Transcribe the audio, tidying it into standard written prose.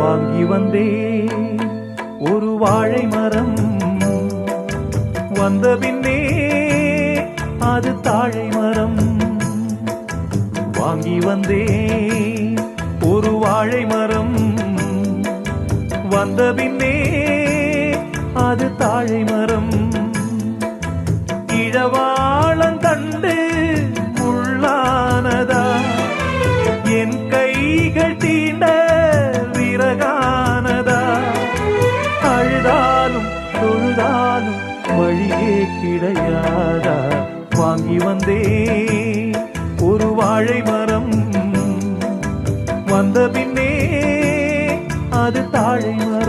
வாங்கி வந்தே ஒரு வாழை மரம், வந்த பின்னே அது தாழை மரம். வாங்கி வந்தே ஒரு வாழை மரம், வந்த பின்னே அது தாழை மரம். இழவாளந்தண்டு முள்ளானதா, என் கைகள் தீண்ட விறகானதா. அழுதாலும் தொழுதாலும் வழியே கிடையாதா. வாங்கி வந்தே ஒரு வாழை மரம், வந்த பின்னே அது தாழை மரம்.